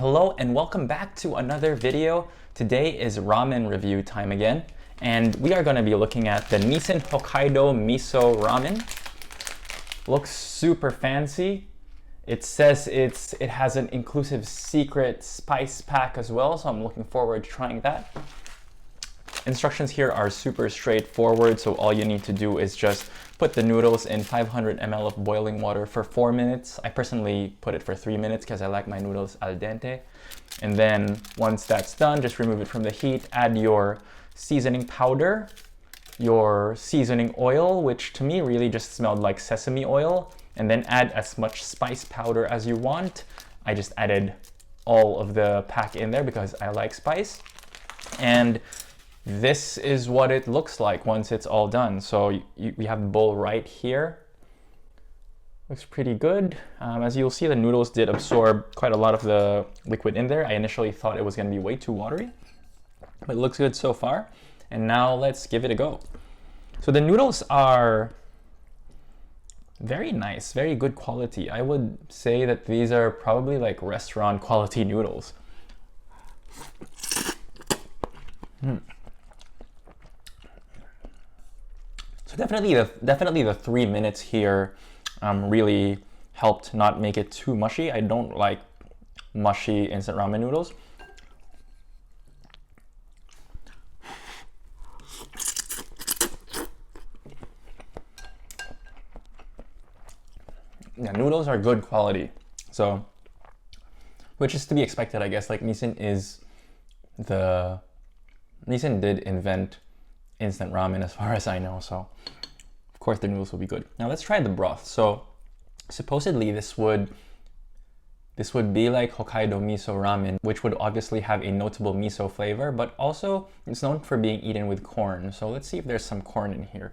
Hello and welcome back to another video. Today is ramen review time again, and we are going to be looking at the Nissin Hokkaido Miso ramen. Looks super fancy. It says it has an inclusive secret spice pack as well, so I'm looking forward to trying that. Instructions here are super straightforward, so all you need to do is just put the noodles in 500 ml of boiling water for 4 minutes. I personally put it for 3 minutes because I like my noodles al dente. And then once that's done, just remove it from the heat, add your seasoning powder, your seasoning oil, which to me really just smelled like sesame oil, and then add as much spice powder as you want. I just added all of the pack in there because I like spice. And this is what it looks like once it's all done. So we have the bowl right here. Looks pretty good. As you'll see, the noodles did absorb quite a lot of the liquid in there. I initially thought it was going to be way too watery, but it looks good so far. And now let's give it a go. So the noodles are very nice, very good quality. I would say that these are probably like restaurant quality noodles. So definitely the 3 minutes here really helped not make it too mushy. I don't like mushy instant ramen noodles. Yeah, noodles are good quality. So, which is to be expected, I guess. Like Nissin did invent instant ramen as far as I know, so of course the noodles will be good. Now let's try the broth. So supposedly this would be like Hokkaido Miso ramen, which would obviously have a notable miso flavor, but also it's known for being eaten with corn. So let's see if there's some corn in here.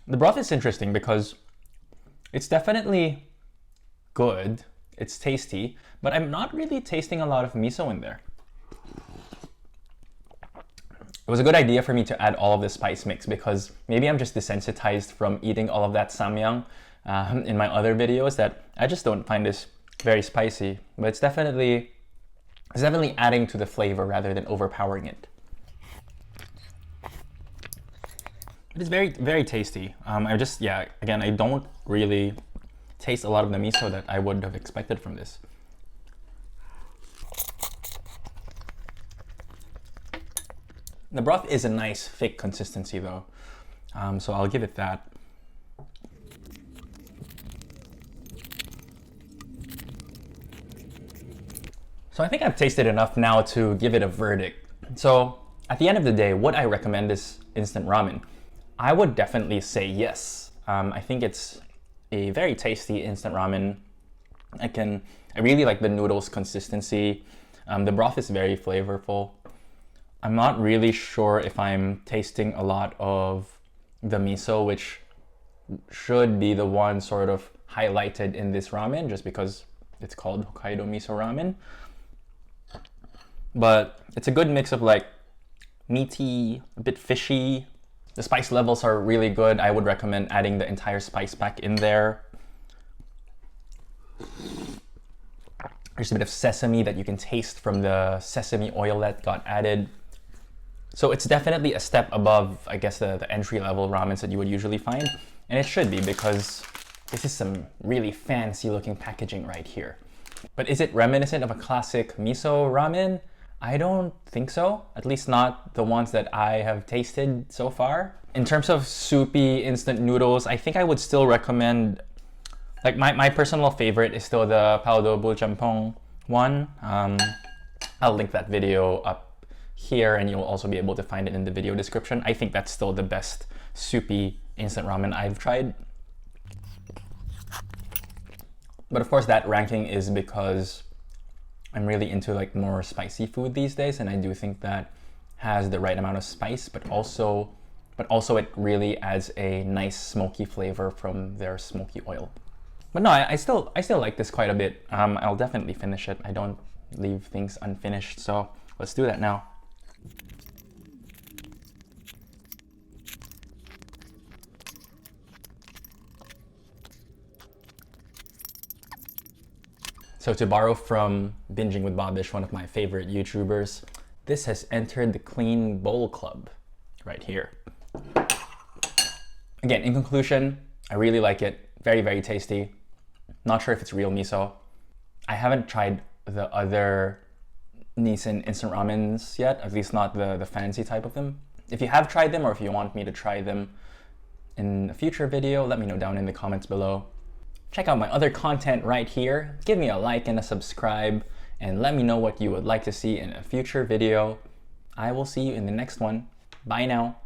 The broth is interesting because it's definitely good. It's tasty, but I'm not really tasting a lot of miso in there. It was a good idea for me to add all of the spice mix because maybe I'm just desensitized from eating all of that samyang in my other videos that I just don't find this very spicy, but it's definitely adding to the flavor rather than overpowering it. It is very, very tasty. Again, I don't really taste a lot of the miso that I would have expected from this. The broth is a nice thick consistency though, so I'll give it that. So I think I've tasted enough now to give it a verdict. So at the end of the day, would I recommend this instant ramen? I would definitely say yes. I think it's a very tasty instant ramen. I really like the noodles consistency. The broth is very flavorful. I'm not really sure if I'm tasting a lot of the miso, which should be the one sort of highlighted in this ramen just because it's called Hokkaido Miso ramen. But it's a good mix of like meaty, a bit fishy. The spice levels are really good. I would recommend adding the entire spice pack in there. There's a bit of sesame that you can taste from the sesame oil that got added. So it's definitely a step above, I guess, the entry-level ramens that you would usually find. And it should be because this is some really fancy looking packaging right here. But is it reminiscent of a classic miso ramen? I don't think so, at least not the ones that I have tasted so far. In terms of soupy instant noodles, I think I would still recommend, like my personal favorite is still the Paldo Bulchampong one. I'll link that video up here and you'll also be able to find it in the video description. I think that's still the best soupy instant ramen I've tried. But of course that ranking is because I'm really into like more spicy food these days, and I do think that has the right amount of spice, but also it really adds a nice smoky flavor from their smoky oil. But no, I still like this quite a bit. I'll definitely finish it. I don't leave things unfinished, so let's do that now. So to borrow from Binging with Bobish, one of my favorite YouTubers, this has entered the Clean Bowl Club right here. Again, in conclusion, I really like it. Very, very tasty. Not sure if it's real miso. I haven't tried the other Nissin instant ramens yet, at least not the fancy type of them. If you have tried them or if you want me to try them in a future video, let me know down in the comments below. Check out my other content right here. Give me a like and a subscribe, and let me know what you would like to see in a future video. I will see you in the next one. Bye now.